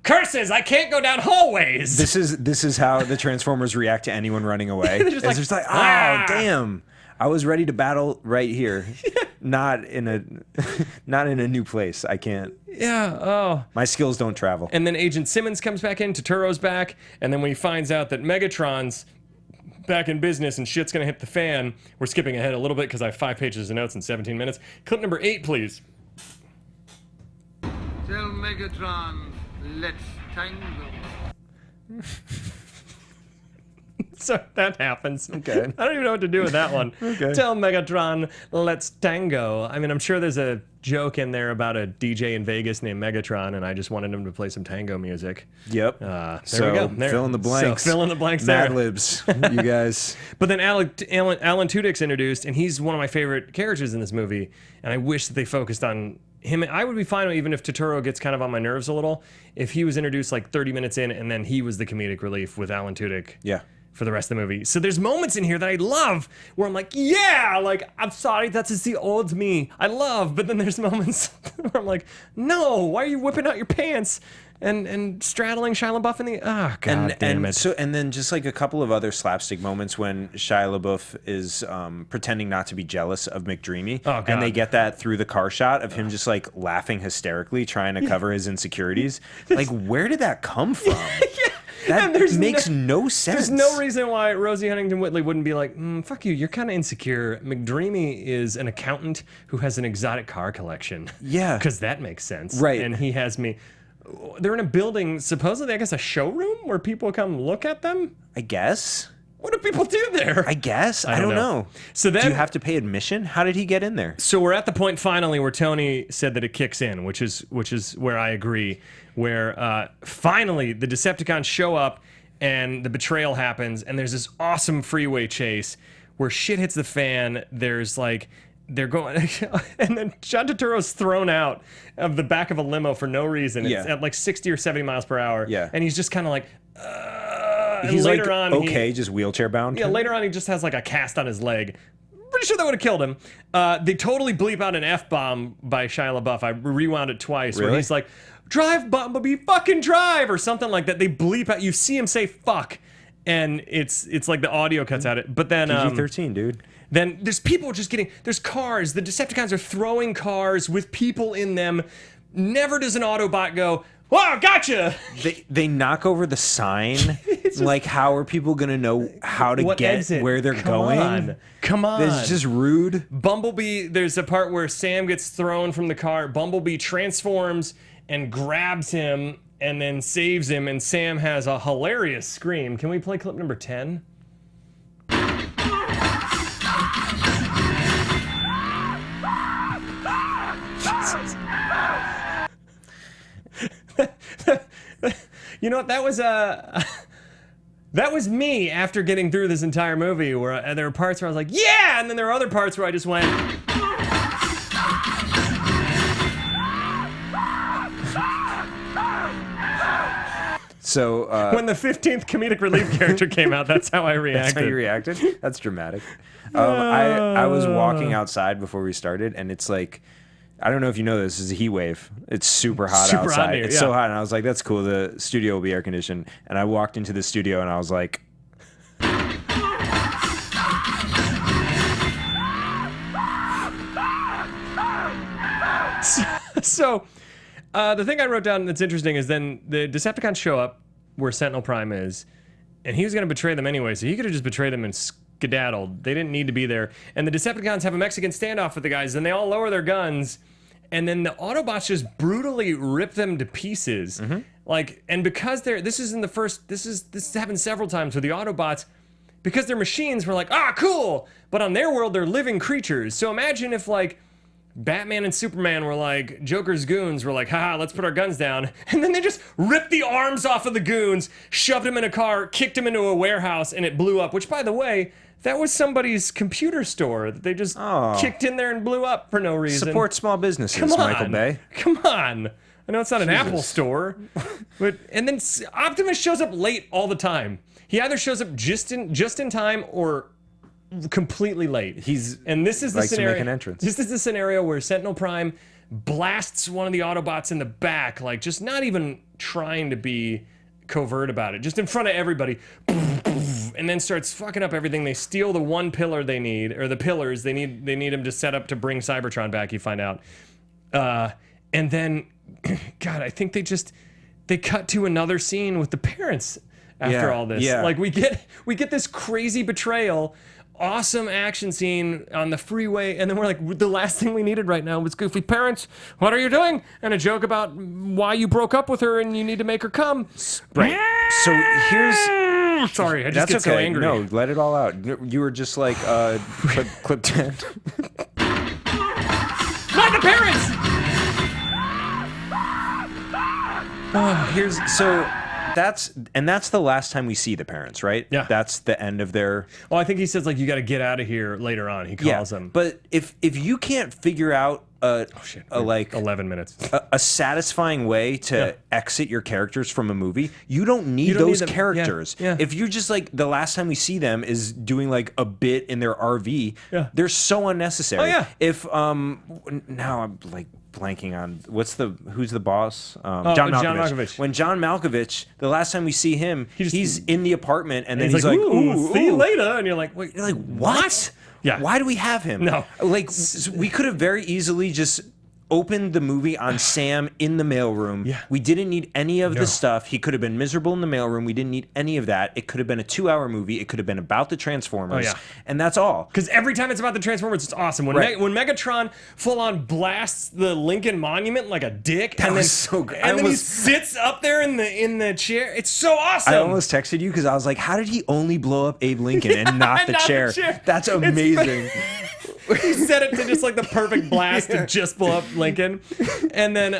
curses, I can't go down hallways? This is how the Transformers react to anyone running away. They're just like, oh damn, I was ready to battle right here, not in a new place. I can't. Yeah. Oh. My skills don't travel. And then Agent Simmons comes back in. Turturro's back, and then when he finds out that Megatron's back in business and shit's gonna hit the fan, we're skipping ahead a little bit because I have 5 pages of notes in 17 minutes. Clip number 8, please. Tell Megatron, let's tango. So that happens. Okay. I don't even know what to do with that one. Okay. Tell Megatron, let's tango. I mean, I'm sure there's a joke in there about a DJ in Vegas named Megatron, and I just wanted him to play some tango music. Yep. There so we go. There. Fill in the blanks. So fill in the blanks Mad there. libs, you guys. But then Alan Tudyk's introduced, and he's one of my favorite characters in this movie, and I wish that they focused on him. I would be fine even if Turturro gets kind of on my nerves a little, if he was introduced like 30 minutes in, and then he was the comedic relief with Alan Tudyk. Yeah. For the rest of the movie. So there's moments in here that I love where I'm like, yeah, like, I'm sorry, that's just the old me. I love, but then there's moments where I'm like, no, why are you whipping out your pants and straddling Shia LaBeouf in the, God damn it. And then just like a couple of other slapstick moments when Shia LaBeouf is pretending not to be jealous of McDreamy. Oh, God. And they get that through the car shot of him just like laughing hysterically, trying to cover his insecurities. Like, where did that come from? That makes no sense. There's no reason why Rosie Huntington-Whiteley wouldn't be like, fuck you, you're kind of insecure. McDreamy is an accountant who has an exotic car collection. Yeah. Because that makes sense. Right. And he has me. They're in a building, supposedly, I guess, a showroom where people come look at them? I guess. What do people do there? I guess. I don't know. So then, do you have to pay admission? How did he get in there? So we're at the point finally where Tony said that it kicks in, which is where I agree. Where finally the Decepticons show up and the betrayal happens, and there's this awesome freeway chase where shit hits the fan. There's like they're going, and then John Turturro's thrown out of the back of a limo for no reason. It's at like 60 or 70 miles per hour. Yeah, and he's just kind of like. He's later like, on, just wheelchair bound. Yeah, later on he just has like a cast on his leg. Pretty sure that would have killed him. They totally bleep out an F-bomb by Shia LaBeouf. I rewound it twice where he's like, drive, Bumblebee, fucking drive, or something like that. They bleep out, you see him say fuck, and it's like the audio cuts out it. But then PG-13, dude. Then there's people just there's cars. The Decepticons are throwing cars with people in them. Never does an Autobot go, "Wow, gotcha!" They knock over the sign. Like, how are people gonna know how to get exit? Where they're going? Come on. It's just rude. Bumblebee, there's a part where Sam gets thrown from the car. Bumblebee transforms and grabs him and then saves him, and Sam has a hilarious scream. Can we play clip number 10? You know what? That was me after getting through this entire movie where there were parts where I was like, yeah! And then there were other parts where I just went... So when the 15th comedic relief character came out, that's how I reacted. That's how you reacted? That's dramatic. I was walking outside before we started, and it's like... I don't know if you know this is a heat wave. It's super hot outside. Hot here, it's so hot, and I was like, "That's cool. The studio will be air conditioned." And I walked into the studio, and I was like, So, the thing I wrote down that's interesting is then the Decepticons show up where Sentinel Prime is, and he was going to betray them anyway, so he could have just betrayed them and skedaddled. They didn't need to be there. And the Decepticons have a Mexican standoff with the guys, and they all lower their guns. And then the Autobots just brutally rip them to pieces. Mm-hmm. Like, and because this happened several times with the Autobots, because they're machines, we're like, cool. But on their world, they're living creatures. So imagine if like Batman and Superman were like Joker's goons, were like, haha, let's put our guns down. And then they just ripped the arms off of the goons, shoved them in a car, kicked them into a warehouse, and it blew up. Which, by the way, that was somebody's computer store that they just kicked in there and blew up for no reason. Support small businesses, Come on. Michael Bay. Come on. I know it's not an Apple store. And then Optimus shows up late all the time. He either shows up just in time or completely late. And this is the scenario. To make an entrance. This is the scenario where Sentinel Prime blasts one of the Autobots in the back, like just not even trying to be covert about it, just in front of everybody. And then starts fucking up everything. They steal the one pillar they need, or the pillars they need him to set up to bring Cybertron back, you find out. And then, God, I think they cut to another scene with the parents after all this. Yeah. Like we get this crazy betrayal, awesome action scene on the freeway, and then we're like, the last thing we needed right now was goofy parents. What are you doing? And a joke about why you broke up with her and you need to make her come. Right. So here's... Sorry, I just get so angry. No, let it all out. You were just like, clip 10. Not the parents! That's the last time we see the parents, right? Yeah. That's the end of their... Well, I think he says, like, you got to get out of here later on. He calls them. But if you can't figure out like 11 minutes, a satisfying way to exit your characters from a movie, you don't need those characters. Yeah. If you're just like, the last time we see them is doing like a bit in their RV, they're so unnecessary. Oh, yeah. If now I'm like blanking on who's the boss? John Malkovich. When John Malkovich, the last time we see him, he's in the apartment, and then he's like, ooh, see you later, and you're like, wait, you're like, what? Yeah. Why do we have him? No. Like, we could have very easily just opened the movie on Sam in the mailroom. Yeah. We didn't need any of the stuff. He could have been miserable in the mailroom. We didn't need any of that. It could have been a 2-hour movie. It could have been about the Transformers. Oh, yeah. And that's all. Because every time it's about the Transformers, it's awesome. When when Megatron full on blasts the Lincoln Monument like a dick, That and was then so good. and then he sits up there in the chair. It's so awesome. I almost texted you because I was like, how did he only blow up Abe Lincoln and not the Not the chair? chair. That's amazing. He set it to just like the perfect blast to just blow up Lincoln. And then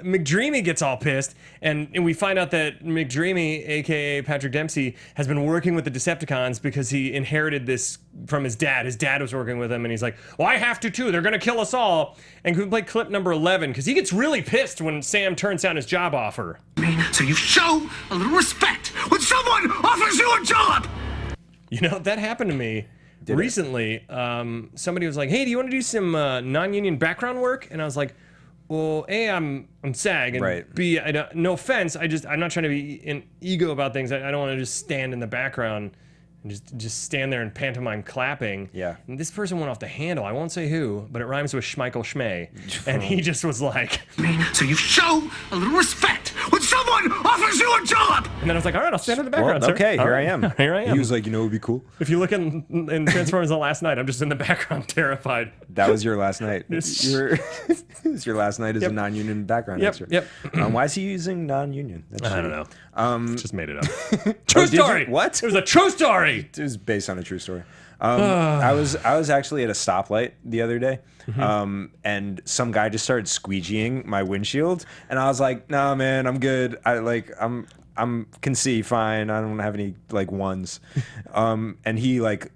McDreamy gets all pissed, and we find out that McDreamy, aka Patrick Dempsey, has been working with the Decepticons because he inherited this from his dad. His dad was working with him, and he's like, well, I have to too. They're gonna kill us all. And can we play clip number 11? Because he gets really pissed when Sam turns down his job offer. So you show a little respect when someone offers you a job. You know, that happened to me recently. Somebody was like, hey, do you want to do some non-union background work? And I was like, well, A, I'm SAG, and B, no offense, I'm not trying to be an ego about things. I don't want to just stand in the background and just stand there and pantomime clapping. Yeah. And this person went off the handle. I won't say who, but it rhymes with Schmeichel Schmay. And he just was like... So you show a little respect when someone offers you a job. And then I was like, all right, I'll stand in the background, Well, sir. okay, All here right. I am. Here I am. He was like, you know what would be cool? If you look in Transformers the last night, I'm just in the background terrified. That was your last night. It was your last night as Yep. a non-union background Yep, extra. yep. Why is he using non-union? That's I shitty. don't know. Just made it up. True did you? story. What? It was a true story. It was based on a true story. I was actually at a stoplight the other day, and some guy just started squeegeeing my windshield, and I was like, "Nah, man, I'm good. I'm can see fine. I don't have any like ones." And he like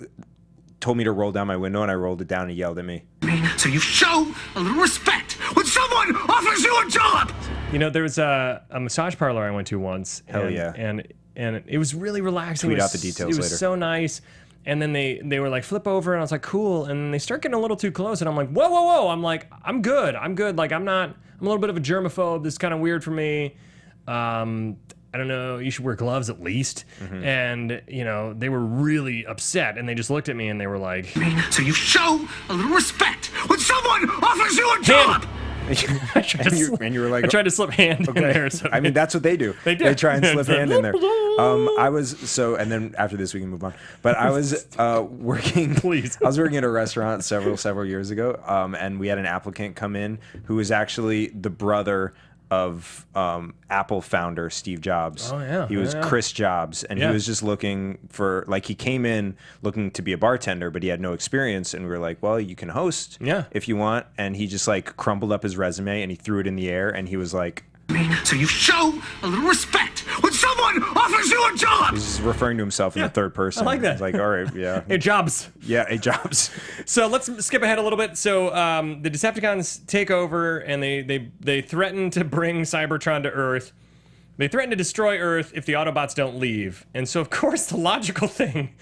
told me to roll down my window, and I rolled it down, and he yelled at me. So you show a little respect when someone offers you a job. You know, there was a massage parlor I went to once. Hell and, yeah. And it was really relaxing. Tweet It out was- the details It was later. so nice. And then they were like, flip over, and I was like, cool. And they start getting a little too close, and I'm like, whoa, whoa, whoa. I'm like, I'm good. Like, I'm a little bit of a germaphobe. This is kind of weird for me. I don't know, you should wear gloves at least. And, you know, they were really upset, and they just looked at me and they were like... So you show a little respect when someone offers you a job. And you were like, I tried to slip hand in there. So I mean, that's what they do. They do. They try and slip hand in there. And then after this we can move on. But I was working. Please. I was working at a restaurant several years ago, and we had an applicant come in who was actually the brother of Apple founder Steve Jobs. Oh, yeah. He was Yeah. Chris Jobs, and he was just looking for, like, he came in looking to be a bartender, but he had no experience, and we were like, well, you can host if you want. And he just like crumpled up his resume and he threw it in the air, and he was like, So you show a little respect when someone offers you a job. he's referring to himself in the third person. I like that. He's like, all right, yeah. Hey, Jobs. Yeah, hey, Jobs. So let's skip ahead a little bit. So the Decepticons take over, and they threaten to bring Cybertron to Earth. They threaten to destroy Earth if the Autobots don't leave. And so, of course, the logical thing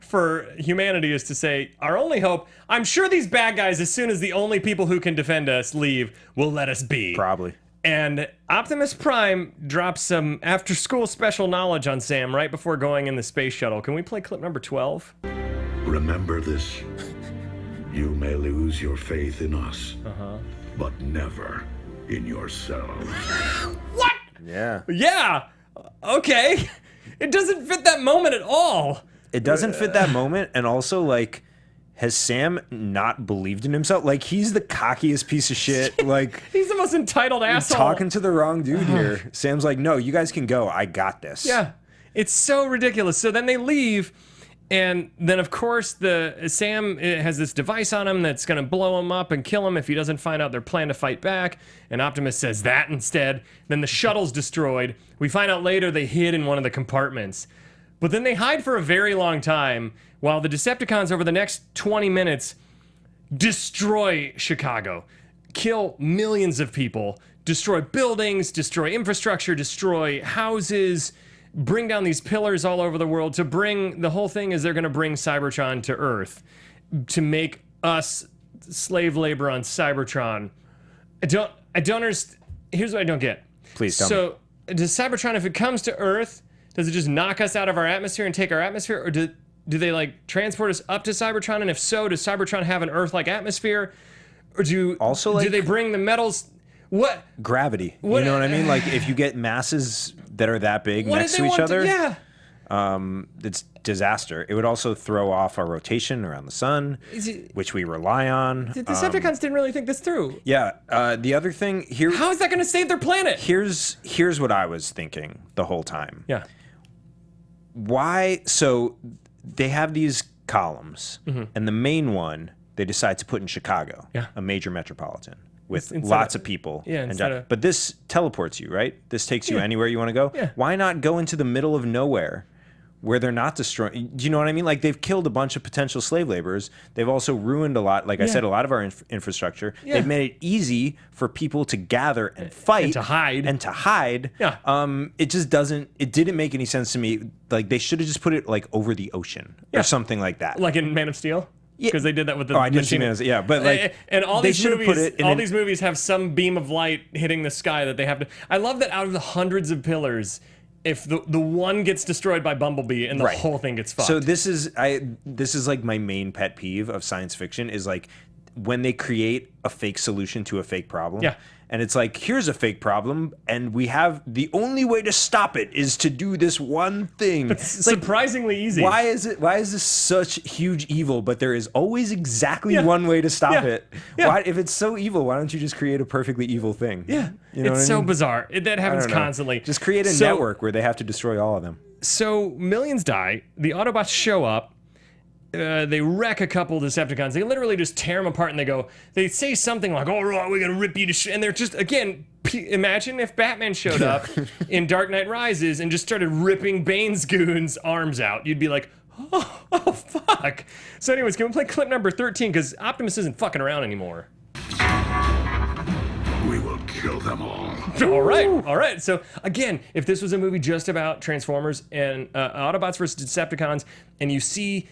for humanity is to say, our only hope, I'm sure these bad guys, as soon as the only people who can defend us leave, will let us be. Probably. And Optimus Prime drops some after-school special knowledge on Sam right before going in the space shuttle. Can we play clip number 12? Remember this. You may lose your faith in us, but never in yourselves. What? Yeah. Yeah. Okay. It doesn't fit that moment at all. It doesn't fit that moment, and also, like, has Sam not believed in himself? Like, he's the cockiest piece of shit. Like, he's the most entitled asshole. Talking to the wrong dude here. Sam's like, no, you guys can go. I got this. Yeah. It's so ridiculous. So then they leave, and then of course Sam has this device on him that's going to blow him up and kill him if he doesn't find out their plan to fight back. And Optimus says that instead. Then the shuttle's destroyed. We find out later they hid in one of the compartments. But then they hide for a very long time while the Decepticons over the next 20 minutes destroy Chicago, kill millions of people, destroy buildings, destroy infrastructure, destroy houses, bring down these pillars all over the world. The whole thing is they're going to bring Cybertron to Earth to make us slave labor on Cybertron. I don't understand. Here's what I don't get. Please tell me. So does Cybertron, if it comes to Earth, does it just knock us out of our atmosphere and take our atmosphere? Or do they like transport us up to Cybertron? And if so, does Cybertron have an Earth-like atmosphere? Or do they bring the metals? What? Gravity. What- You know what I mean? Like if you get masses that are that big What next did to they each want other, yeah. it's disaster. It would also throw off our rotation around the sun, which we rely on. The Decepticons didn't really think this through. Yeah. The other thing here. How is that going to save their planet? Here's what I was thinking the whole time. Yeah. Why? So they have these columns, Mm-hmm. and the main one they decide to put in Chicago, Yeah. a major metropolitan with Instead lots of- of people. yeah, and instead of- but this teleports you, right? This takes you Yeah. anywhere you want to go. Yeah. Why not go into the middle of nowhere? Where they're not destroying, do you know what I mean? Like they've killed a bunch of potential slave laborers. They've also ruined a lot, like I Yeah. said, a lot of our infrastructure. Yeah. They've made it easy for people to gather and fight and to hide. Yeah. It just doesn't. It didn't make any sense to me. Like they should have just put it like over the ocean Yeah. or something like that. Like in Man of Steel? Yeah. Because they did that with the Oh, I didn't see machine. Man of Steel, yeah, but, like, and all they these should have movies, put it in all an- these movies have some beam of light hitting the sky that they have to. I love that out of the hundreds of pillars, if the one gets destroyed by Bumblebee and the Right. whole thing gets fucked. So this is like my main pet peeve of science fiction is like when they create a fake solution to a fake problem. Yeah. And it's like, here's a fake problem, and we have the only way to stop it is to do this one thing. It's surprisingly easy. Why is this such huge evil, but there is always exactly one way to stop Yeah. it? Yeah. Why, if it's so evil, why don't you just create a perfectly evil thing? Yeah. You know It's what I so mean? bizarre. That happens I don't know. constantly. Just create a So- network where they have to destroy all of them. So millions die. The Autobots show up. They wreck a couple Decepticons. They literally just tear them apart, and they say something like, "All right, we're gonna rip you to shit." And they're just, again, imagine if Batman showed up in Dark Knight Rises and just started ripping Bane's goons' arms out. You'd be like, oh fuck. So anyways, can we play clip number 13? Because Optimus isn't fucking around anymore. We will kill them all. All right. So again, if this was a movie just about Transformers and Autobots versus Decepticons, and you see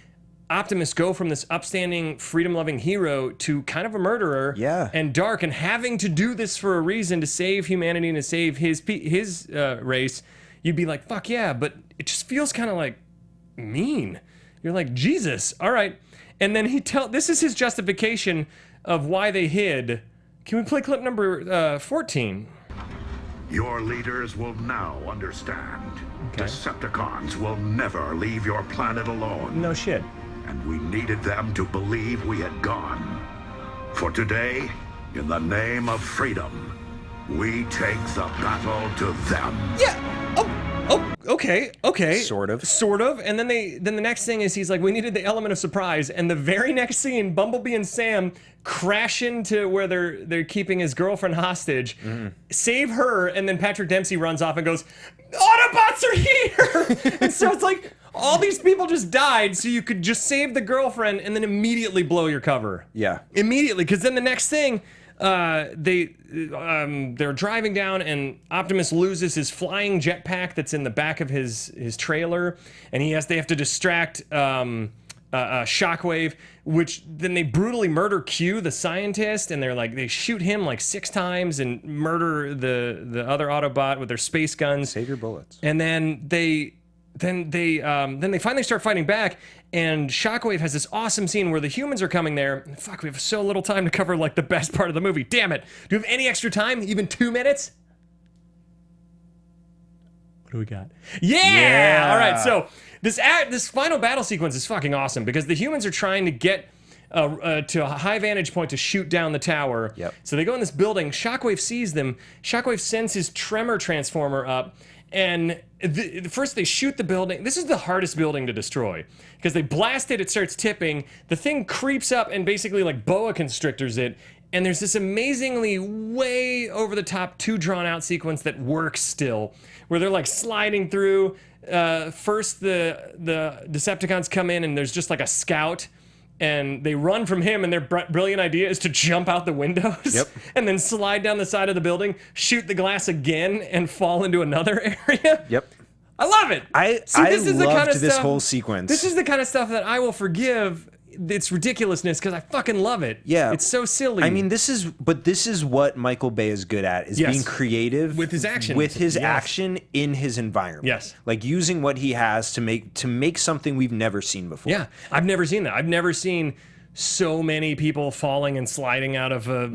Optimus go from this upstanding, freedom-loving hero to kind of a murderer, and dark, and having to do this for a reason to save humanity and to save his race, you'd be like, "Fuck yeah!" But it just feels kind of like mean. You're like, Jesus, all right. And then this is his justification of why they hid. Can we play clip number 14? Your leaders will now understand. Decepticons will never leave your planet alone. No shit. And we needed them to believe we had gone. For today, in the name of freedom, we take the battle to them. Yeah. Okay. Sort of. And then the next thing is he's like, we needed the element of surprise. And the very next scene, Bumblebee and Sam crash into where they're keeping his girlfriend hostage, save her, and then Patrick Dempsey runs off and goes, Autobots are here! And so it's like, all these people just died so you could just save the girlfriend and then immediately blow your cover. Yeah. Immediately, because then the next thing, they're driving down and Optimus loses his flying jetpack that's in the back of his trailer, and they have to distract Shockwave, which then they brutally murder Q, the scientist, and they shoot him like 6 times and murder the other Autobot with their space guns. Save your bullets. And then they finally start fighting back, and Shockwave has this awesome scene where the humans are coming there. Fuck, we have so little time to cover like the best part of the movie. Damn it. Do you have any extra time? Even 2 minutes? What do we got? Yeah! All right, so this final battle sequence is fucking awesome because the humans are trying to get to a high vantage point to shoot down the tower. Yep. So they go in this building. Shockwave sees them. Shockwave sends his tremor transformer up. And first they shoot the building. This is the hardest building to destroy because they blast it, it starts tipping. The thing creeps up and basically like boa constrictors it. And there's this amazingly way over the top 2 drawn out sequence that works still, where they're like sliding through. First the Decepticons come in and there's just like a scout. And they run from him, and their brilliant idea is to jump out the windows and then slide down the side of the building, shoot the glass again, and fall into another area. Yep. I love it. I loved this whole sequence. This is the kind of stuff that I will forgive its ridiculousness because I fucking love it. Yeah. It's so silly. I mean, this is what Michael Bay is good at, is being creative with his action. With his action in his environment. Yes. Like using what he has to make something we've never seen before. Yeah. I've never seen that. I've never seen so many people falling and sliding out of a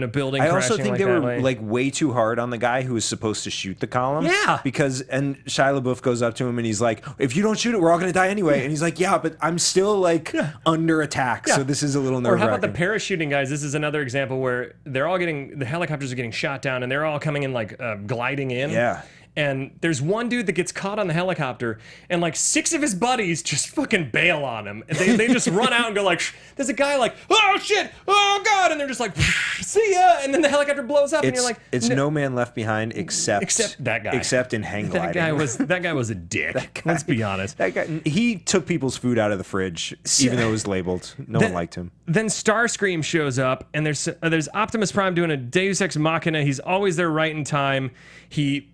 building. I also crashing think like they that were way. like way too hard on the guy who was supposed to shoot the column. Yeah. And Shia LaBeouf goes up to him and he's like, if you don't shoot it, we're all going to die anyway. And he's like, yeah, but I'm still like under attack. Yeah. So this is a little Or nerve-wracking. how about the parachuting guys? This is another example where the helicopters are getting shot down and they're all coming in like gliding in. Yeah. And there's one dude that gets caught on the helicopter, and like 6 of his buddies just fucking bail on him. They just run out and go like, there's a guy like, oh shit, oh god, and they're just like, see ya, and then the helicopter blows up, and you're like, it's no man left behind except that guy. Except in hang gliding. That guy was a dick. Let's be honest. That guy, he took people's food out of the fridge, even though it was labeled. No one liked him. Then Starscream shows up, and there's Optimus Prime doing a Deus Ex Machina. He's always there right in time. He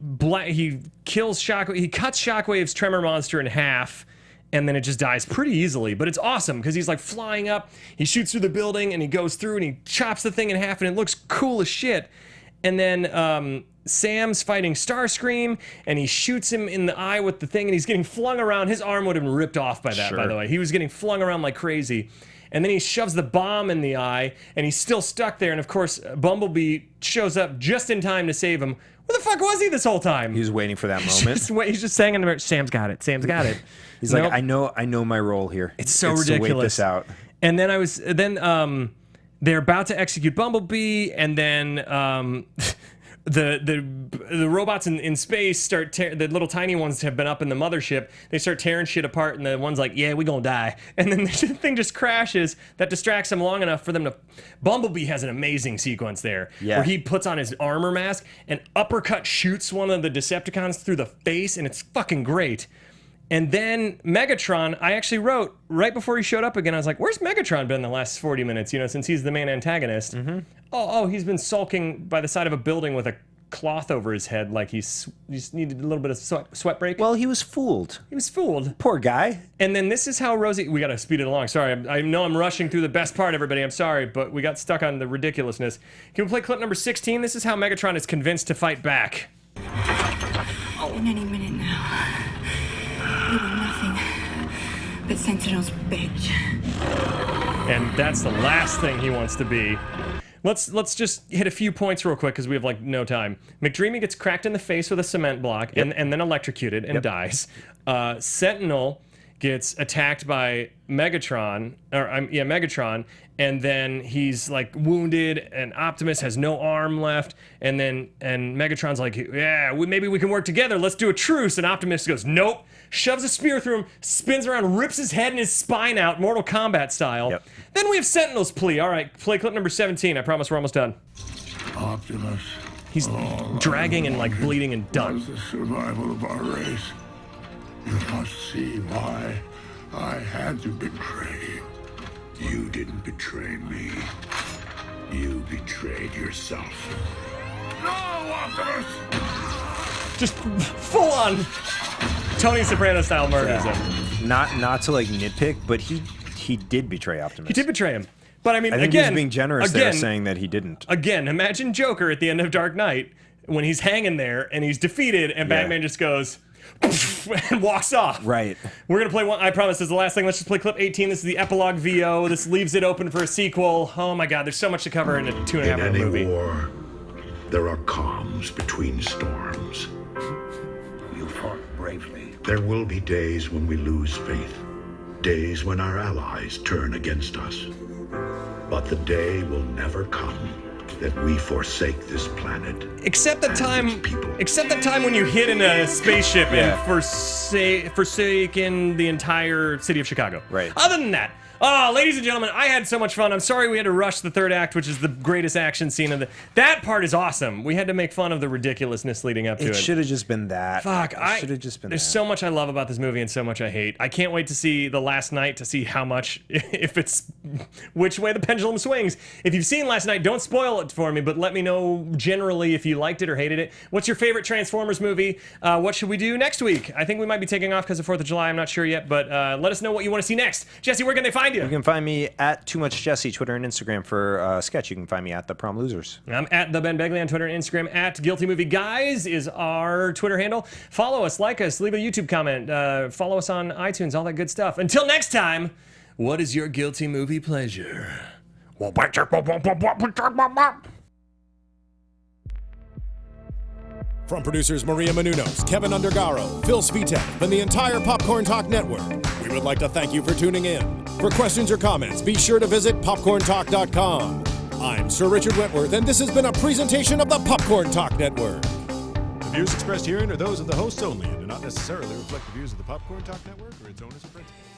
kills Shockwave. He cuts Shockwave's Tremor monster in half, and then it just dies pretty easily. But it's awesome because he's like flying up. He shoots through the building, and he goes through, and he chops the thing in half, and it looks cool as shit. And then Sam's fighting Starscream, and he shoots him in the eye with the thing, and he's getting flung around. His arm would have been ripped off by that, by the way. He was getting flung around like crazy. And then he shoves the bomb in the eye, and he's still stuck there. And of course, Bumblebee shows up just in time to save him. Where the fuck was he this whole time? He was waiting for that moment. He's just saying in the mirror, Sam's got it. Sam's got it. He's like, I know my role here. It's so ridiculous. To wait this out. And then they're about to execute Bumblebee, and then the robots in space start the little tiny ones have been up in the mothership. They start tearing shit apart, and the one's like, yeah, we gonna die. And then the thing just crashes. That distracts them long enough for them to... Bumblebee has an amazing sequence there where he puts on his armor mask and uppercut shoots one of the Decepticons through the face, and it's fucking great. And then Megatron, I actually wrote right before he showed up again, I was like, where's Megatron been the last 40 minutes, since he's the main antagonist? Mm-hmm. Oh, he's been sulking by the side of a building with a cloth over his head like he just needed a little bit of sweat break. Well, he was fooled. Poor guy. And then this is how Rosie... We got to speed it along. Sorry, I know I'm rushing through the best part, everybody. I'm sorry, but we got stuck on the ridiculousness. Can we play clip number 16? This is how Megatron is convinced to fight back. In any minute now. You were nothing but Sentinel's bitch. And that's the last thing he wants to be. Let's just hit a few points real quick because we have like no time. McDreamy gets cracked in the face with a cement block and then electrocuted and dies. Sentinel gets attacked by Megatron, and then he's like wounded, and Optimus has no arm left, and Megatron's like, yeah, maybe we can work together. Let's do a truce. And Optimus goes, nope. Shoves a spear through him, spins around, rips his head and his spine out, Mortal Kombat style. Yep. Then we have Sentinel's plea. All right, play clip number 17. I promise we're almost done. Optimus. He's dragging and like bleeding and done. The survival of our race. You must see why I had to betray you. You didn't betray me. You betrayed yourself. No, Optimus! Just full on Tony Soprano style murders him. Not to like nitpick, but he did betray Optimus. He did betray him. But I mean, I think again, he's being generous there, saying that he didn't. Again, imagine Joker at the end of Dark Knight when he's hanging there and he's defeated, and Batman just goes and walks off. Right. We're gonna play one. I promise this is the last thing. Let's just play clip 18. This is the epilogue VO. This leaves it open for a sequel. Oh my God, there's so much to cover in a 2.5 hour movie. In any war, there are calms between storms. You fought bravely. There will be days when we lose faith, days when our allies turn against us. But the day will never come that we forsake this planet. Except that time when you hid in a spaceship and forsaken the entire city of Chicago. Right. Other than that, ladies and gentlemen, I had so much fun. I'm sorry we had to rush the third act, which is the greatest action scene of that part is awesome. We had to make fun of the ridiculousness leading up to it. It should have just been that. Fuck, it should have just been There's so much I love about this movie and so much I hate. I can't wait to see The Last Night to see how much, which way the pendulum swings. If you've seen Last Night, don't spoil it for me, but let me know generally if you liked it or hated it. What's your favorite Transformers movie? What should we do next week? I think we might be taking off because of 4th of July. I'm not sure yet, but let us know what you want to see next. Jesse, where can they find you? You can find me at Too Much Jesse, Twitter and Instagram. For sketch, you can find me at The Prom Losers. I'm at the Ben Begley on Twitter and Instagram. At Guilty Movie Guys is our Twitter handle. Follow us, like us, leave a YouTube comment, follow us on iTunes, all that good stuff. Until next time, What is your guilty movie pleasure? From producers Maria Menounos, Kevin Undergaro, Phil Svitek, and the entire Popcorn Talk Network, we would like to thank you for tuning in. For questions or comments, be sure to visit popcorntalk.com. I'm Sir Richard Wentworth, and this has been a presentation of the Popcorn Talk Network. The views expressed herein are those of the hosts only and do not necessarily reflect the views of the Popcorn Talk Network or its owners or principals.